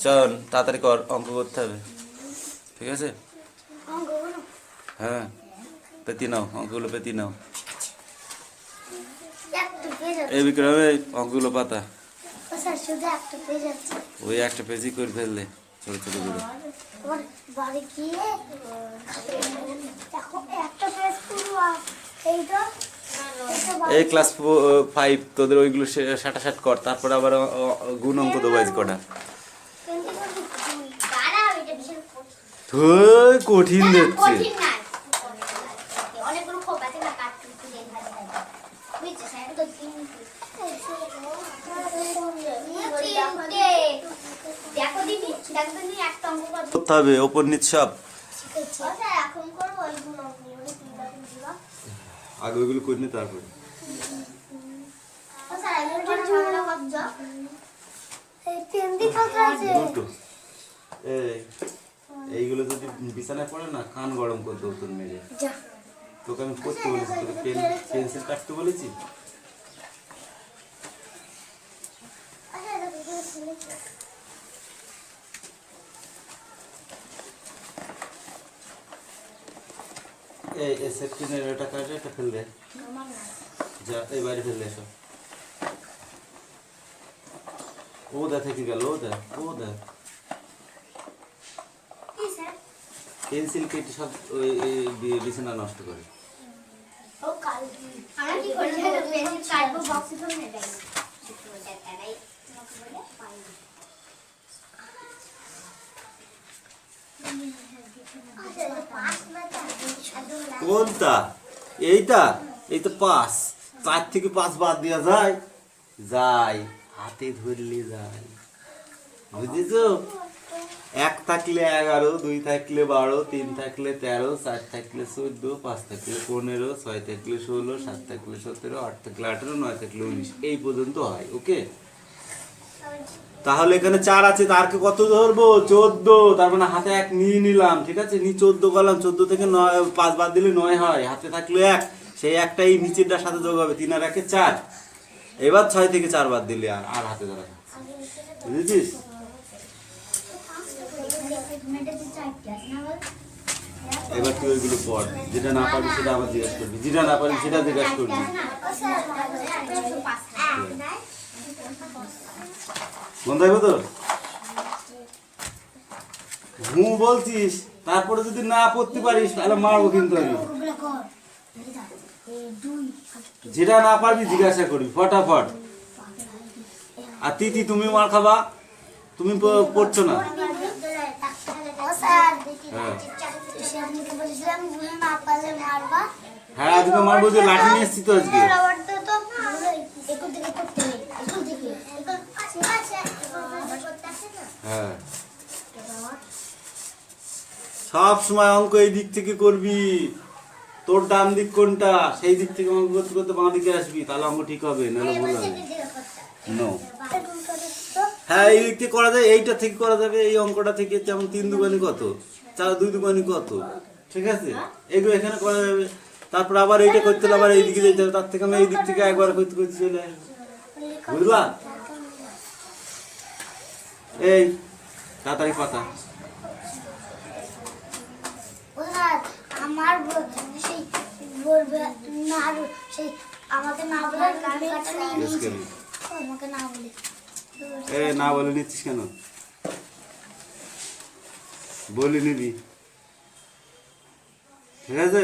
চল তাড়াতাড়ি কর, অঙ্ক করতে হবে, ঠিক আছে? হ্যাঁ, পেতি নাও, অঙ্কগুলো পেতি নাও। এই বিক্রমে অঙ্কগুলো পাতা, ওই একটা পেজই করে ফেললে ছোট ছোট করে। এই ক্লাস 5 তোদের ওইগুলো সাটাসাট কর, তারপরে আবার গুণ অঙ্ক দেবো আজ কটা। কঠিন দিচ্ছে। করতে হবে ওপর নিচ সব, আগে ওইগুলো করে নি তারপরে। এইগুলো যদি বিছানায় পড়ে না, কান গরম করে দেবো তোর মেরে। তোকে আমি করতে বলেছি, তোকে পেন্সিল কাটতে বলেছি। এই সেফটিনের এটা কাটে, এটা ফেল দে, যা এই বাইরে ফেল দে এসব। ও দা থেকে গেল, ও দা, ও দা পেন্সিল কেটে সব ওই বিছানা নষ্ট করে। কোনটা? এইটা? এই তো 5, 4 থেকে 5 বাদ দেওয়া যায়, যায় হাতে ধরলে যায়, বুঝেছো? 1 থাকলে 11, 2 থাকলে 12, 3 থাকলে 13, 4 থাকলে 14, 5 থাকলে 15, 6 থাকলে 16, 7 থাকলে 17, 8 থাকলে 18, 9 থাকলে 19, এই পর্যন্ত হয়। ওকে, তাহলে এখানে 4 আছে, তারকে কত ধরবো? 14, তার মানে হাতে 1 নিয়ে নিলাম, ঠিক আছে? 14 করলাম, 14 থেকে 9 5 বাদ দিলে 9 হয়, হাতে থাকলে 1, সেই একটাই নিচেরটার সাথে যোগ হবে, 3 আর 1 4। এবার 6 থেকে 4 বাদ দিলে আর হাতে ধরা, বুঝেছিস? এবার তুই ওইগুলো পড়, যেটা না পারবি সেটা আবার জিজ্ঞাসা করবি, যেটা না পারবি সেটা জিজ্ঞাসা করবি। বন্ধ হইব তো? বলছিস, তারপরে যদি না পড়তে পারিস তাহলে মারবো কিন্তু আমি। যেটা না পারবি জিজ্ঞাসা করবি ফটাফট। আর তিতি তুমি মার খাবা, তুমি পড়ছো না। হ্যাঁ আজকে মারবো, যে লাঠি নিয়ে এসছি তো আজকে। হ্যাঁ, সব সময় অঙ্ক এই দিক থেকে করবি, তোর ডান দিক কোনটা সেই দিক থেকে অঙ্ক করতে করতে বাঁ দিকে আসবি, তাহলে অঙ্ক ঠিক হবে, নাহলে ভুল হবে। নো, হ্যাঁ এই দিক থেকে করা যায়, এইটা থেকে করা যাবে, এই অঙ্কটা থেকে, যেমন 3 দুগুণে কত, 4 2 দুগুণে কত, ঠিক আছে? এগুলো এখানে করা যাবে। তারপর আবার এইটা করতে হলে আবার এইদিকে যেতে হবে, তার থেকে আমি এই দিক থেকে একবার করতে করতে চলে আসবো, বুঝলা? এই তাড়াতাড়ি পাতা। আমার সেই বলবে না, সেই আমাকে না বলে আমাকে না বলে, এ না বলে নিচ্ছিস কেন? বলি নিবি, ঠিক আছে?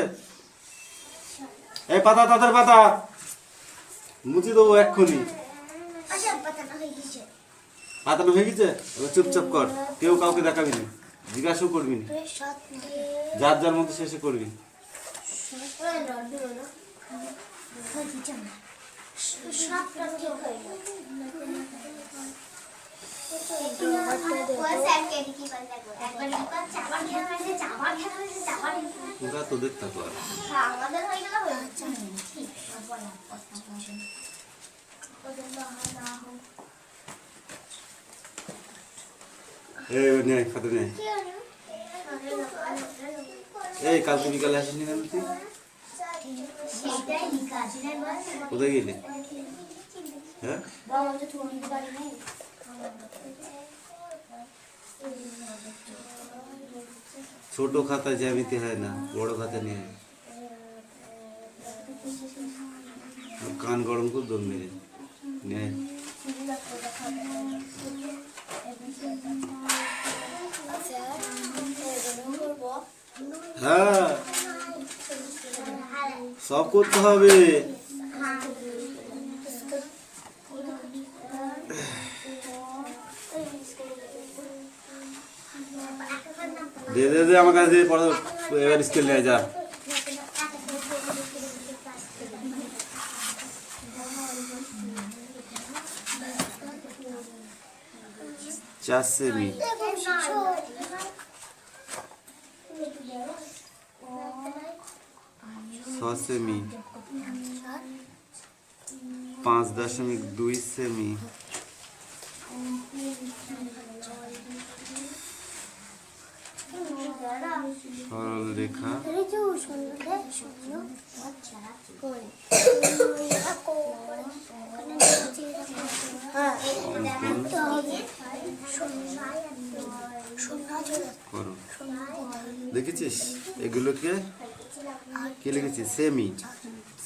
এই পাতা, তাদের পাতা মুছি দেবো এক্ষুনি। পাতানো হয়ে গেছে, এবার চুপচাপ কর, কেউ কাউকে দেখাবি না, জিজ্ঞাসাও করবি না, যার যার মতো শেষে করবি। তোদের থাকো আর খাতে নেই। এই কালকে বিকালে আসিস নি কেন তুই? কোথায় গেলি? হ্যাঁ ছোট খাতায় জ্যামিতি হয় না, বড় খাতা নিয়ে আয়। কান গরম করে দম মেরে নিয়ে আয়। হ্যাঁ, সব করতে হবে। দে দে দে আমার কাছে দিয়ে পড়া, এবার স্কেল নিয়ে যা। 4 সেমি, 6 সেমি, 5.2 সেমি, সরল রেখা, 0 করো। দেখেছিস এগুলোকে কি লিখেছি? সেমি,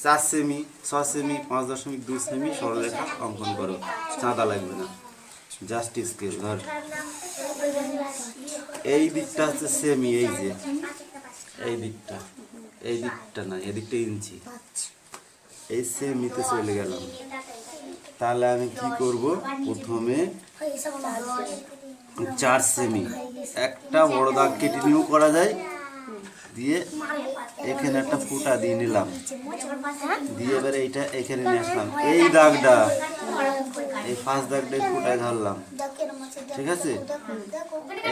4 সেমি, 6 সেমি, 5.2 সেমি সরলরেখা অঙ্কন করো। চাঁদা লাগবে না, জাস্ট স্কেল। ধর এই দিকটা হচ্ছে সেমি, এই যে এই দিকটা, এই দিকটা না, এদিকটা ইঞ্চি, এই সেমিতে চলে গেলাম। তাহলে আমি কি করব? প্রথমে 4 সেমি একটা বড় দাগ কেটে নিয়েও করা যায়, দিয়ে এখানে একটা ফুটা দিয়ে নিলাম, দিয়ে এবারে এইটা এখানে নিয়ে আসলাম। এই দাগটা, এই ফার্স্ট দাগটা ফুটায় ধরলাম, ঠিক আছে?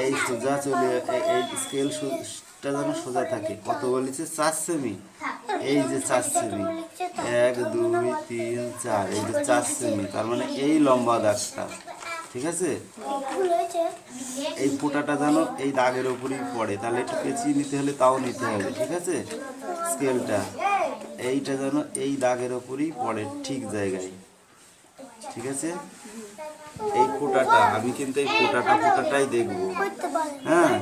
এই সোজা চলে, এই স্কেল যেন সোজা থাকে। কত বলেছে? 4 সেমি। এই যে 4 সেমি, 1 2 3 4, এই যে 4 সেমি, তার মানে এই লম্বা দাগটা, ঠিক আছে? এই ফোঁটাটা যেন এই দাগের উপরই পড়ে, তাহলে একটু পেঁচিয়ে নিতে হলে তাও নিতে হবে, ঠিক আছে? স্কেলটা এইটা যেন এই দাগের উপরই পড়ে, ঠিক জায়গায়, ঠিক আছে? এই ফোঁটাটা আমি কিন্তু এই ফোঁটাটাই দেখবো। হ্যাঁ,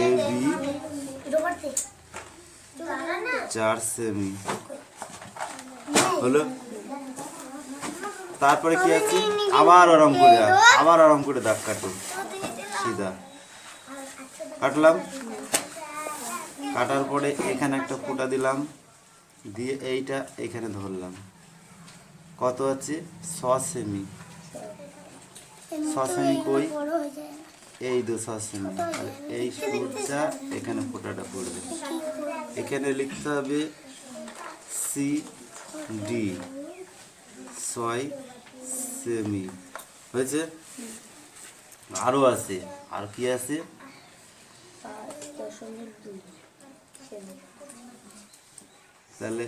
এ বি 4 সেমি হলো। তারপরে কি আছে? আবার আরাম করে দাগ কাটো, সিধা কাটলাম। কাটার পরে এখানে একটা ফোঁটা দিলাম, দিয়ে এইটা এখানে ধরলাম। কত আছে? 6 সেমি। 6 সেমি কই? এই 6 সেমি। এই সূর্যা এখানে ফোঁটাটা পড়বে। এখানে লিখতে হবে সি ডি, 6 সেমি। হয়েছে? আরো আছে, আর কি আছে? তাহলে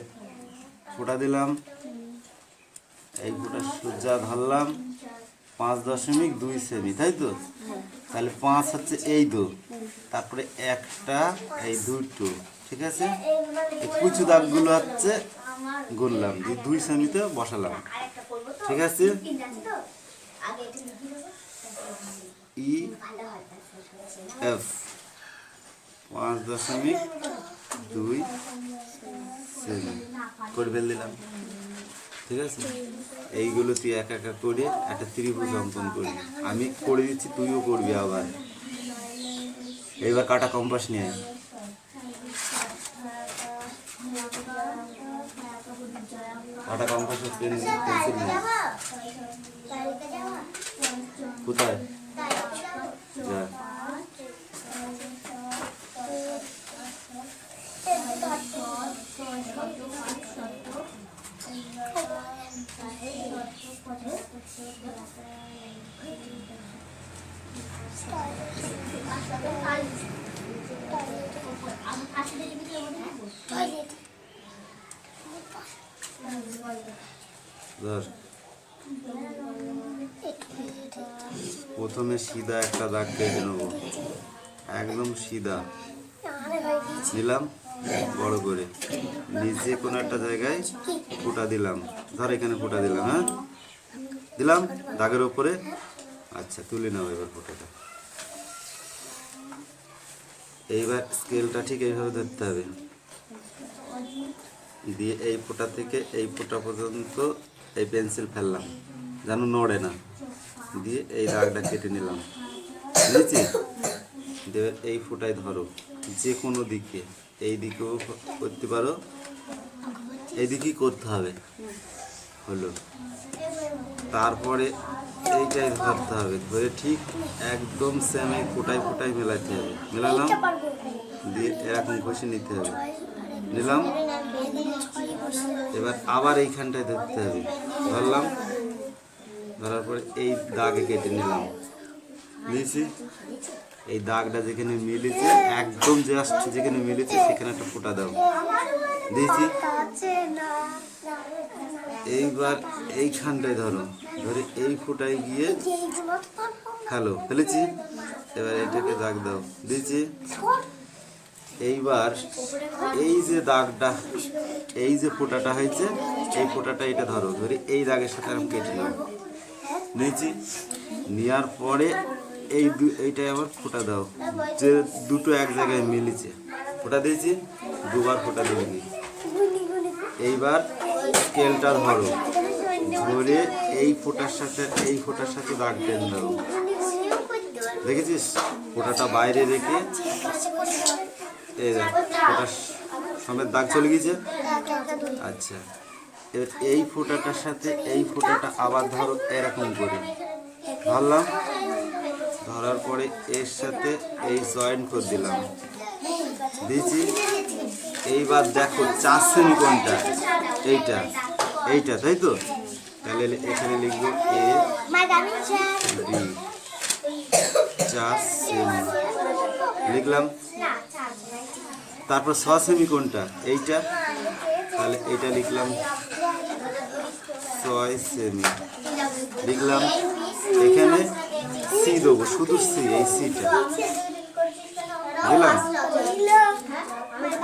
ফোঁটা দিলাম, এই ফোঁটা সোজা ধরলাম, 5.2 সেমি, তাই তো? তাহলে 5 হচ্ছে এই দো, তারপরে একটা, এই দুটো, ঠিক আছে? এই কুচু দাগগুলো হচ্ছে গুনলাম, 2 সেমিতে বসালাম, ঠিক আছে? ই এফ 5.2 সেমি করে ফেল দিলাম, ঠিক আছে? এইগুলো তুই একা একা করে একটা ত্রিভুজ অঙ্কন করবি। আমি করে দিচ্ছি, তুইও করবি আবার। এইবার কাটা কম্পাস নিয়ে আয়। কাটা কম্পাস পেন্সিল নিয়ে আয়। কোথায় যা? ধর, প্রথমে সিধা একটা দাগ কেটে নেবো, একদম সিধা দিলাম, বড় করে নিচে কোনো একটা জায়গায় ফোঁটা দিলাম। ধর এখানে ফোঁটা দিলাম, হ্যাঁ দিলাম দাগের উপরে, আচ্ছা তুলে নাও এবার ফোঁটাটা। এইবার স্কেলটা ঠিক এইভাবে ধরতে হবে, দিয়ে এই ফোঁটা থেকে এই ফোঁটা পর্যন্ত এই পেন্সিল ফেললাম যেন নড়ে না, দিয়ে এই দাগটা কেটে নিলাম, বুঝেছি? দিয়ে এই ফোঁটায় ধরো যে কোনো দিকে, এই দিকেও করতে পারো, এই দিকেই করতে হবে, হলো। তারপরে এইটাই ধরতে হবে, ধরে ঠিক একদম সেম এই ফোঁটায় ফোঁটায় মেলাতে হবে, মেলালাম, দিয়ে এরকম ঘষে নিতে হবে, নিলাম। এবার আবার এইখানটায় ধরতে হবে, ধরলাম, ধরার পরে এই দাগে কেটে নিলাম, নিয়েছি। এই দাগটা যেখানে মিলেছে একদম জাস্ট যেখানে মিলেছে সেখানে একটা ফোঁটা দাও, দিয়েছি। এইবার এইখানটায় ধরো, ধরে এই ফোঁটায় গিয়ে হ্যালো ফেলেছি। এবার এটাকে দাগ দাও, দিয়েছি। এইবার এই যে দাগটা, এই যে ফোঁটাটা হয়েছে, এই ফোঁটাটা এটা ধরো, ধরে এই দাগের সাথে আমি কেটে নেব, নিয়েছি। নেওয়ার পরে এইটাই আবার ফোঁটা দাও, যে দুটো এক জায়গায় মিলেছে, ফোঁটা দিয়েছি, দুবার ফোঁটা দিয়ে দিই। এইবার স্কেলটা ধরো, ধরে এই ফোঁটার সাথে এই ফোঁটার সাথে দাগ টেন দাও, দেখেছিস? ফোঁটাটা বাইরে রেখে এই ফোঁটার সমেত দাগ চলে গেছে। আচ্ছা, এবার এই ফোঁটাটার সাথে এই ফোঁটাটা আবার ধরো এরকম করে ধরলাম, ধরার পরে এর সাথে এই জয়েন্ট করে দিলাম, দিয়েছি। এইবার দেখো 4 সেমি কোনটা, এইটা, এইটা, তাই তো? তাহলে এখানে লিখবো এ বি, 4 সেমি লিখলাম। তারপর 6 সেমি কোনটা, এইটা, তাহলে এইটা লিখলাম 6 সেমি লিখলাম। এখানে সি দেবো, শুধু সি, এই সিটা দিলাম।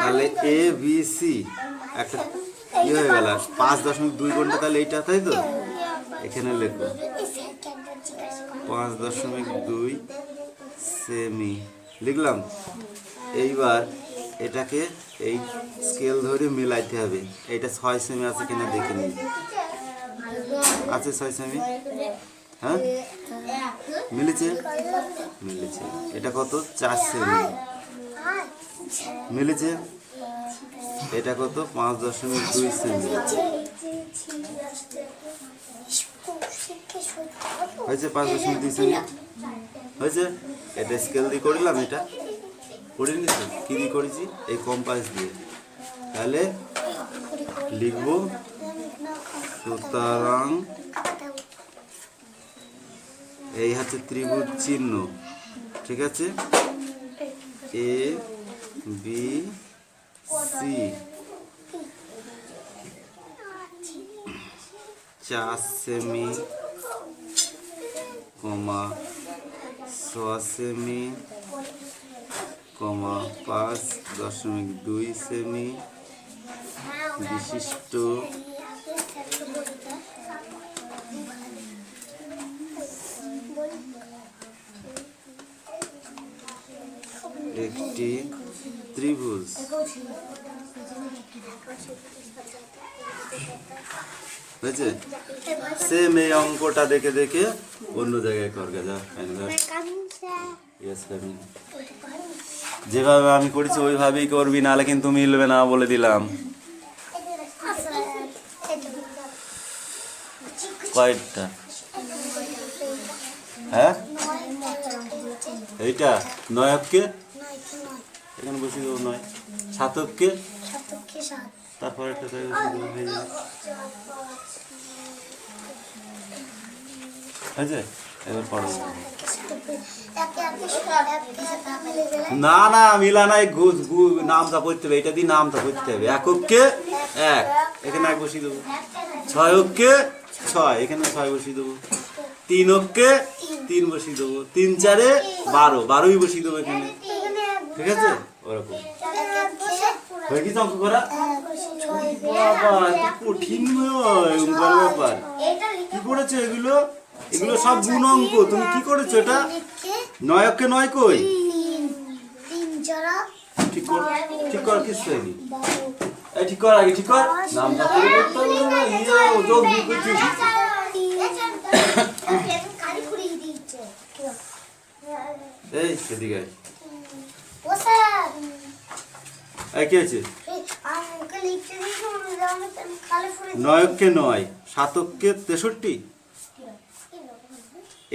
তাহলে এ বি সি একটা ইয়ে হয়ে গেল, 5.2 ঘন্টা, তাহলে এইটা, তাই তো? এখানে লেখো 5.2 সেমি লিখলাম। এইবার এটাকে এই স্কেল ধরে মিলাইতে হবে, এইটা 6 সেমি আছে কিনা দেখে নিই, আছে 6 সেমি, হ্যাঁ মিলেছে, মিলেছে। এটা কত? 4 সেমি মিলেছে। এটা কত? 5.2 সেমি হয়েছে, 5.2 সেমি হয়েছে। এটা স্কেল দিয়ে করিলাম, এটা করিনি তো, কি দিয়ে করেছি? এই কম্পাস দিয়ে। তাহলে লিখবো সুতরাং এই হচ্ছে ত্রিভুজ চিহ্ন, ঠিক আছে? এ বি সি 4 সেমি, 6 সেমি, 5.2 সেমি বিশিষ্ট একটি ত্রিভুজ। হয়েছে? সেম এই অঙ্কটা দেখে দেখে অন্য জায়গায় করবে, যা যেভাবে আমি করেছি ওইভাবেই করবি, নাহলে কিন্তু মিলবে না, বলে দিলাম। কয়টা? হ্যাঁ, এইটা 9 অক্ষে এখানে বসিয়ে দেবো, 9 7 অক্ষে, তারপর একটা হয়ে যাবে, হয়েছে? এবার পড়ো। না না মিলা নাই, নামটা পড়তে হবে, এটা দিয়ে নামটা পড়তে হবে। 1 অক্ষে 1, এখানে 1 বসিয়ে দেবো। 6 অক্ষে 6, এখানে 6 বসিয়ে দেবো। 3 অক্ষে 3 বসিয়ে দেবো। 3 4 12, 12ই বসিয়ে দেবো এখানে, ঠিক আছে? ওরকম হয়ে গেছে অঙ্ক করা। বাবা এত কঠিন নয় অঙ্কের ব্যাপার, কি করেছো এগুলো? এগুলো সব গুণ অঙ্ক। তুমি কি করেছো এটা? লিখে 9 অক্ষে 9 কই? 3 জোড়া ঠিক কর কিছু হয়নি। এই ঠিক কর, আগে ঠিক কর। নামটা করে করতে হবে না। ও যোগ বিয়োগ করছিস। এই এদিকে আয়। ও স্যার এই কি আছে? আমাকে লিখতে দিয়েছি আমি কালে ফুরে 9 অক্ষে 9, 7 অক্ষে 63।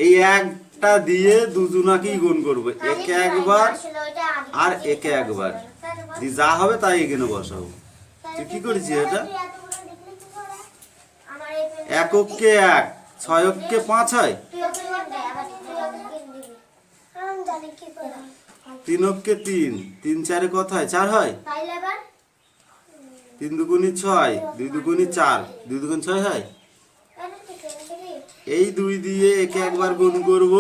এই একটা দিয়ে দুজনাকেই গুণ করবো, একে একবার আর একে একবার দিয়ে যা হবে তাই এখানে বসাবো। তুই কি করেছিস এটা? 1 অক্ষে 1, 6 অক্ষে 5 হয়, 3 অক্ষে 3, 3 4 কত হয়? 4 হয়। 3 দুগুণে 6, 2 দুগুণে 4, 2 দুগুণ 6 হয়। এই 2 দিয়ে একে একবার গুণ করব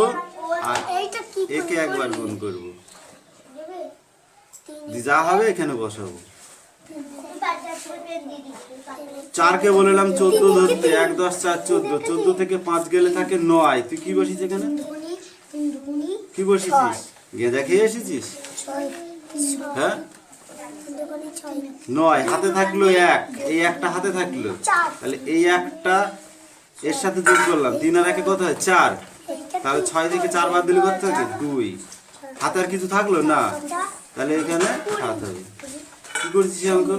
আর একে একবার গুণ করব, যা হবে এখানে বসাবো। 4 কে বললাম 14 ধরতে, 1 10 4 14, 14 থেকে 5 গেলে থাকে 9। তুই কি বসিস এখানে? কি বসিছিস? গেঁজা খেয়ে এসেছিস? হ্যাঁ 9 হাতে থাকলো 1, এই একটা হাতে থাকলো, তাহলে এই একটা এর সাথে যোগ করলাম, 3 আর 1 কত হয়? 4। তাহলে 6 থেকে 4 বাদ দিলে কত থাকে? 2। হাতে আর কিছু থাকলো না, তাহলে এখানে 7 হবে। কি করেছিস অঙ্ক?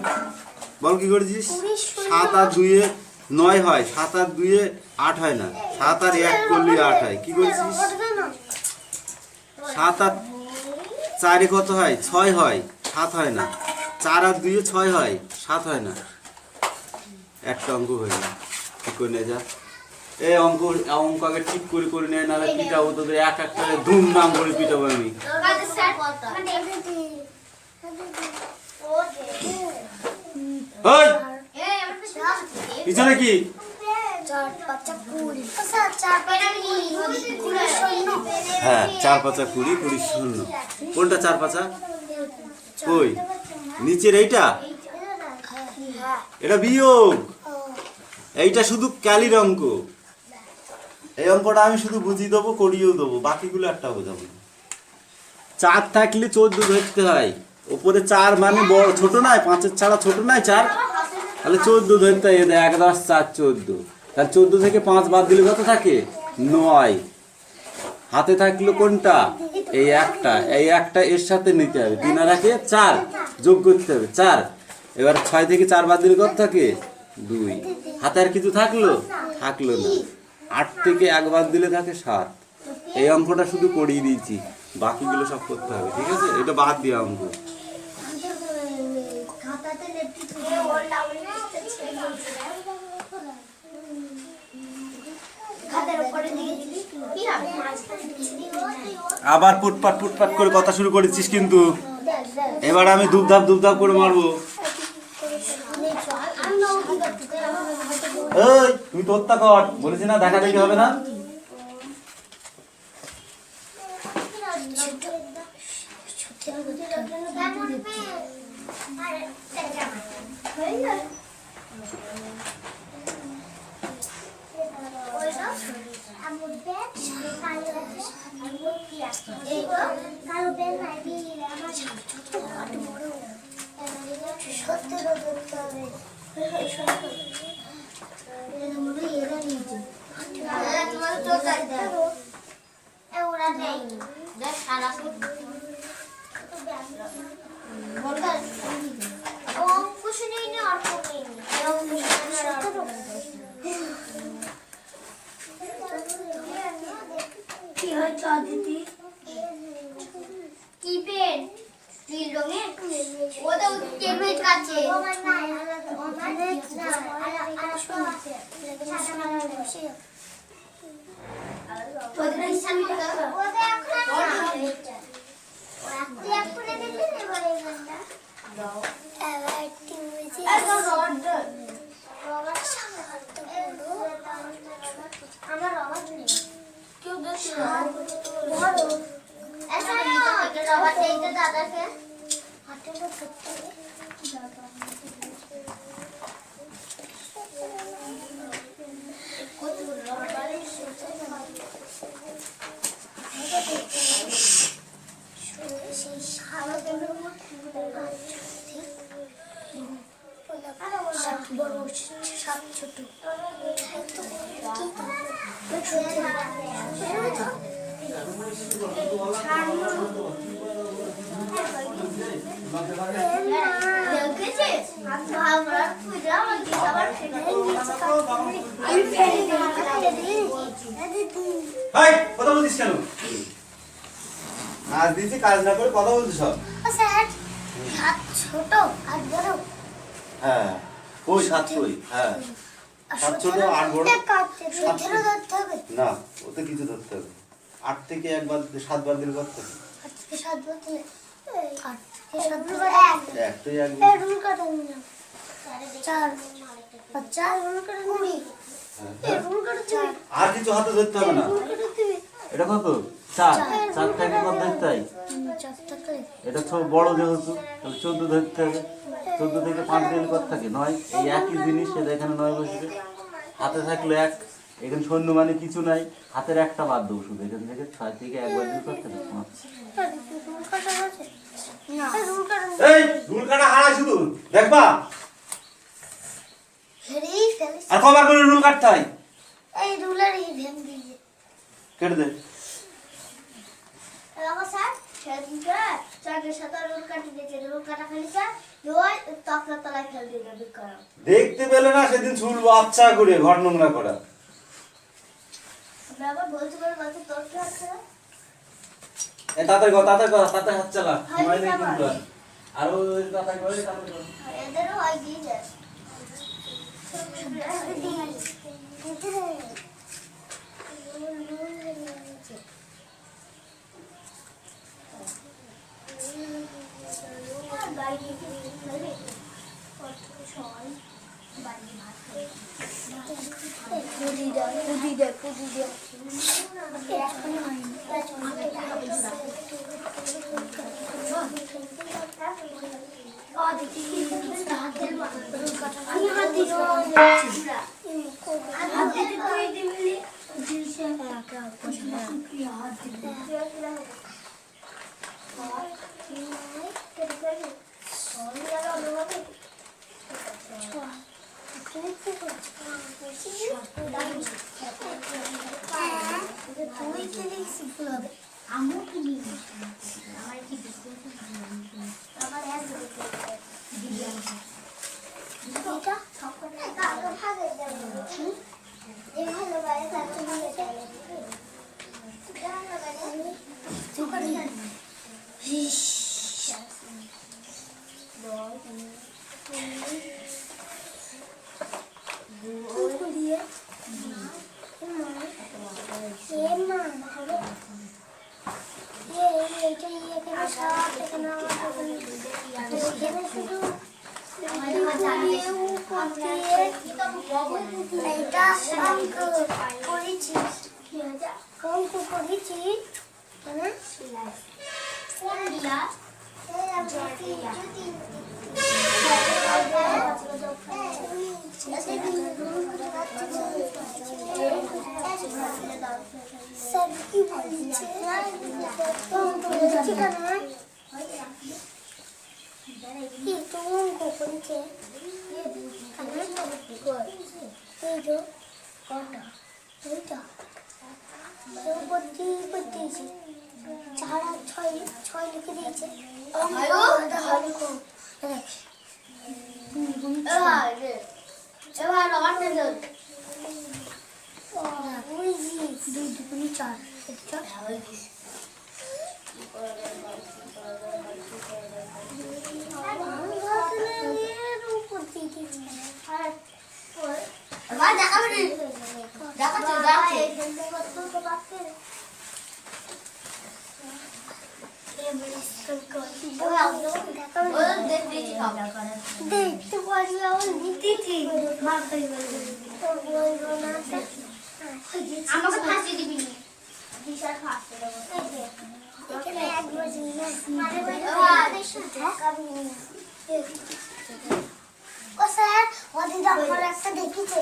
বল কি করেছিস? 7 আর 2 এ 9 হয়, 7 আর 2 এ 8 হয় না, 7 আর 1 করলে 8 হয়। কি করেছিস? 7 আর 4 এ কত হয়? 6 হয়, 7 হয় না। 4 আর 2 এ 6 হয়, 7 হয় না। একটা অঙ্ক হয়ে যায়। ঠিক করে নিয়ে যা। এই অঙ্ক আগে ঠিক করে নেয়, নাহলে পিটাবো তোদের এক করে ধুমধাম করে পিটাবো আমি। পিছনে কি? হ্যাঁ 4 5 20, 20 শূন্য। কোনটা 4 5? কই? নিচের এইটা? এটা বিয়োগ। এইটা শুধু ক্যালির অঙ্ক। এই অঙ্কটা আমি শুধু বুঝিয়ে দেবো, করিয়েও দেবো, বাকিগুলো একটা বোঝাবো না। 4 থাকলে 14 ধরতে হয়। ওপরে 4 মানে বড়, ছোট নয়, 5-এর ছাড়া ছোট নয় 4, তাহলে 14 ধরতে হয়। 1 10 4 14, তাহলে 14 থেকে 5 বাদ দিলে কত থাকে? 9। হাতে থাকলো কোনটা? এই একটা, এই একটা এর সাথে নিতে হবে, 3 আর 1 4 যোগ করতে হবে 4। এবার 6 থেকে 4 বাদ দিলে কত থাকে? 2। হাতে আর কিছু থাকলো? থাকলো না। 8 থেকে 1 বাদ দিলে থাকে 7। এই অঙ্কটা শুধু করিয়ে দিয়েছি, বাকিগুলো সব করতে হবে। ঠিক আছে, এটা বাদ দিয়ে অঙ্ক। আবার পুটপাট করে কথা শুরু করেছিস কিন্তু। এবার আমি ধূপধাপ করে মারবো। এই তুই তোরটা কর, বলেছি না দেখা দেখি হবে না। কি পেন? নীল রঙের? ওটা টেবিল কাছে। আমার রবার নেই। কেউ দেখছে রবার চাইতে দাদাকে হাতে তো করতে হবে। কতগুলো রবার বড় সাত ছোট হাই কথা বলছিস কেন? আজ দিছি কাজ না করে কথা বলছিস সব। স্যার সাত ছোট আর বড় হ্যাঁ ওই সাত কই হ্যাঁ সাত ছোট আট বড় সতেরো ধরতে হবে না ওতে কিছু ধরতে হবে 8 থেকে একবার 7 বার দিলে করতে হবে 8 থেকে 7 বলতে 8 থেকে 7 বার একটাই এক এক রুল কাটা নিলাম 4 4 রুল কাটা নিবি রুল কাটা চাই আর কিছু হাতে ধরতে হবে না। রুল কাটা দিবি এটা কত 4 4 থেকে কত ধরতে হয়? 4 টাকা এটা ছোট বড় যেহেতু তাহলে 14 ধরতে হবে। 14 থেকে 5 দিলে কত থাকে 9 এই একই জিনিস সেটা এখানে 9 বসবে হাতে থাকলে 1 এখানে শূন্য মানে কিছু নাই হাতের একটা বাদ দেবো শুধু এখান থেকে 6 থেকে একবার দিলে করতে হবে রুল কাটা আছে না রুল কাটা এই রুল কাটা হারা শুধু দেখবা হেরি ফেলিস আর কবার করে রুল কাটতে হয় এই রুলার এই ভেন দিয়ে কেটে দে আমার স্যার সেদিনকে চারের সাথে রোল কাটি দিয়েছে রোল কাটা খালি স্যার রোল তকলা তলায় ফেল দিয়ে দেবে করা দেখতে পেলে না সেদিন ছুলবো আচ্ছা করে ঘর নোংরা করা আমরা আবার বলতে বলতে তোর কি আছে এ তাড়াতাড়ি হাত চালা সময় নেই কিন্তু আর ওই তাড়াতাড়ি কর এদেরও হয় দিয়ে যায় দেখতে পারি আমাকে ফাঁসি দিবি না বিশাল ফাঁসি ও স্যার ওদিন আমার একটা দেখিছে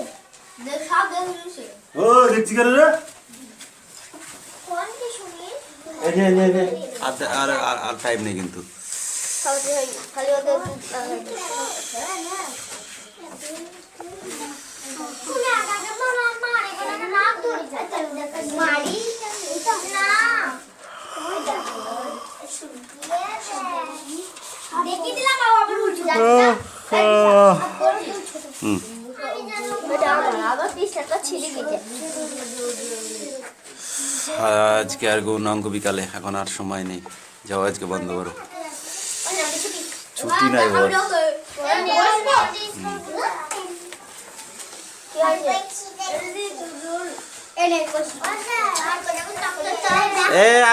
দেখ সব দেখে ও দেখছি কেন রে কোন কি শুনি এই যে আর টাইম নেই কিন্তু খালি ওদের দেখি দিলাম বাবা আবার উঠে যাচ্ছে আবার পিসটা ছিঁড়ে গেছে আজকে আর গৌনাঙ্গ বিকালে, এখন আর সময় নেই, যাও আজকে বন্ধ করো, ছুটি নাই ওর।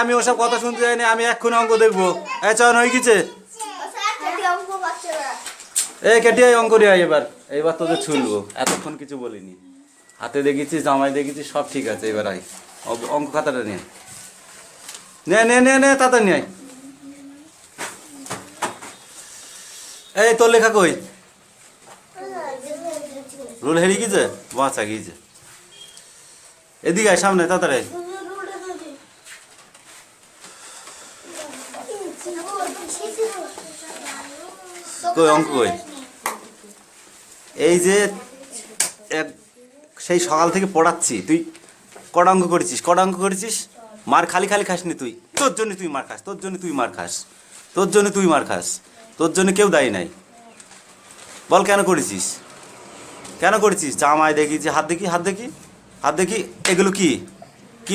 আমি ওসব কথা শুনতে চাইনি, আমি এক্ষুনি অঙ্ক দেখবো। চয়ন হয়ে গেছে, কেটে অঙ্ক নিয়ে আয়, এবার তোদের ছুলবো, এতক্ষণ কিছু বলিনি, হাতে দেখেছি, জামাই দেখেছি, সব ঠিক আছে, এবার আয় অঙ্ক খাতাটা নিয়ে নে তাড়াতাড়ি নিয়ে আয়। এই তোর লেখা কই? রুল হেরিয়ে গেছে, বাঁচা গিয়েছে, এদিকে আয় সামনে তাড়াতাড়ি। কই অঙ্ক কই? এই যে সেই সকাল থেকে পড়াচ্ছি, তুই কটা অঙ্ক করেছিস? মার খালি খাসনি তুই, তোর জন্য তুই মার খাস, তোর জন্য কেউ দায়ী নাই। বল কেন করেছিস? জামাই দেখিছি, হাত দেখি, এগুলো কি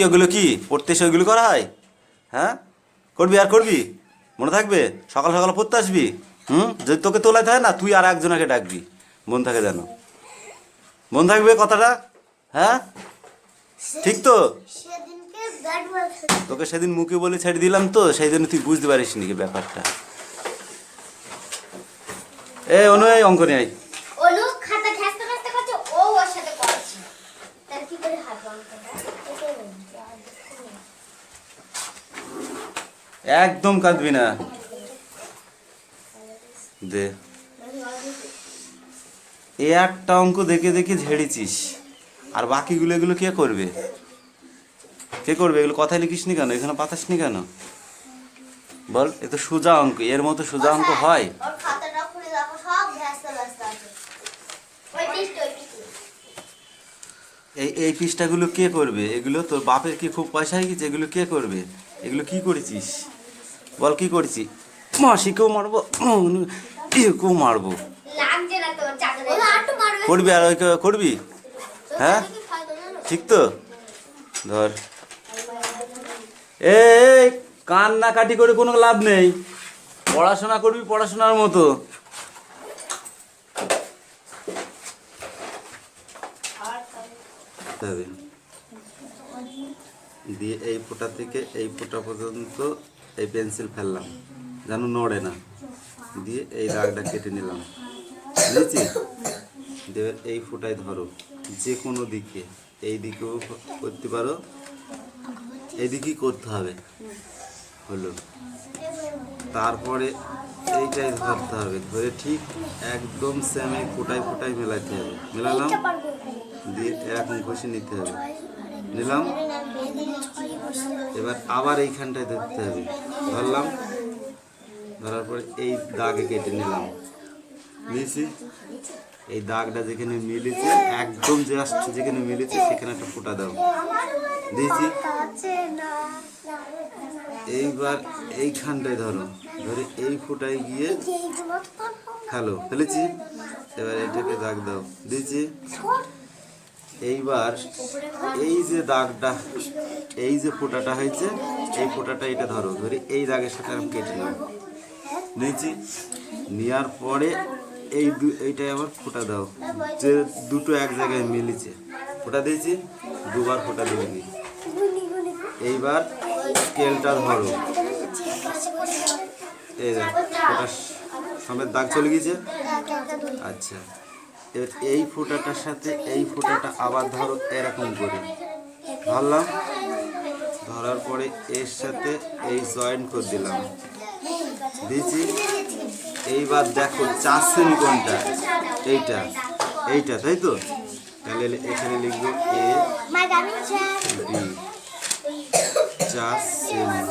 ওগুলো কি পড়তে এসে ওইগুলো করা হয়? হ্যাঁ, করবি মনে থাকবে? সকাল সকাল পড়তে আসবি, যদি তোকে তোলাতে হয় না, তুই আর একজনকে ডাকবি, মন থাকে যেন, মন থাকবে কথাটা? হ্যাঁ ঠিক তো? তোকে সেদিন মুখে বলে ছেড়ে দিলাম তো, সেই জন্য তুই বুঝতে পারিস নি ব্যাপারটা। অনু এই অঙ্ক নিয়ে আয়। একদম কাঁদবি না, দে। একটা অঙ্ক দেখে ঝেড়েছিস, আর বাকিগুলো এগুলো কে করবে? এগুলো কথায় লিখিস নি কেন? এখানে পাতাস নি কেন? বল, এ তো সোজা অঙ্ক, এর মতো সোজা অঙ্ক হয়? এই পৃষ্ঠাগুলো কে করবে? এগুলো তোর বাপের কি খুব পয়সা হয়ে গেছে? এগুলো কে করবে? এগুলো কি করেছিস? বল কি করেছি? মাসিকেও মারবো, কেউ মারবো, করবি আর ওই করবি? হ্যাঁ ঠিক তো? ধর, কান্নাকাটি করে কোনো লাভ নেই, পড়াশোনা করবি পড়াশোনার মতো। দিয়ে এই ফোঁটা থেকে এই ফোঁটা পর্যন্ত এই পেন্সিল ফেললাম যেন নড়ে না, দিয়ে এই দাগটা কেটে নিলাম, বুঝেছি? দিয়ে এই ফোঁটায় ধরো, যে কোনো দিকে, এই দিকেও করতে পারো, এই দিকেই করতে হবে, হলো। তারপরে এইটাই ধরতে হবে, ধরে ঠিক একদম সেমে ফোঁটায় মেলাতে হবে, মেলালাম, দিয়ে এরকম ঘষে নিতে হবে, নিলাম। এবার আবার এইখানটায় ধরতে হবে, ধরলাম, ধরার পরে এই দাগে কেটে নিলাম, নিয়েছি। এই দাগটা যেখানে মিলেছে, একদম জাস্ট যেখানে মিলেছে সেখানে একটা ফোঁটা দাও, দিয়েছি। এইবার এইখানটায় ধরো, ধরে এই ফোঁটায় গিয়ে ফেলেছি। এবার এটাকে দাগ দাও, দিয়েছি। এইবার এই যে দাগটা, এই যে ফোঁটাটা হয়েছে, এই ফোঁটাটা এটা ধরো, ধরে এই দাগের সাথে আমি কেটে নেব, নিয়েছি। নেওয়ার পরে এইটাই আবার ফোঁটা দাও, যে দুটো এক জায়গায় মিলেছে, ফোঁটা দিয়েছি, দুবার ফোঁটা দিয়ে নি। এইবার স্কেলটা ধরো, এই ফোঁটা সমেত দাগ চলে গেছে। আচ্ছা, এবার এই ফোঁটাটার সাথে এই ফোঁটাটা আবার ধরো, এরকম করে ধরলাম, ধরার পরে এর সাথে এই জয়েন্ট করে দিলাম, দিয়েছি। এইবার দেখো 4 সেমি কোনটা, এইটা তাই তো? তাহলে এখানে লিখবো A B 4 সেমি।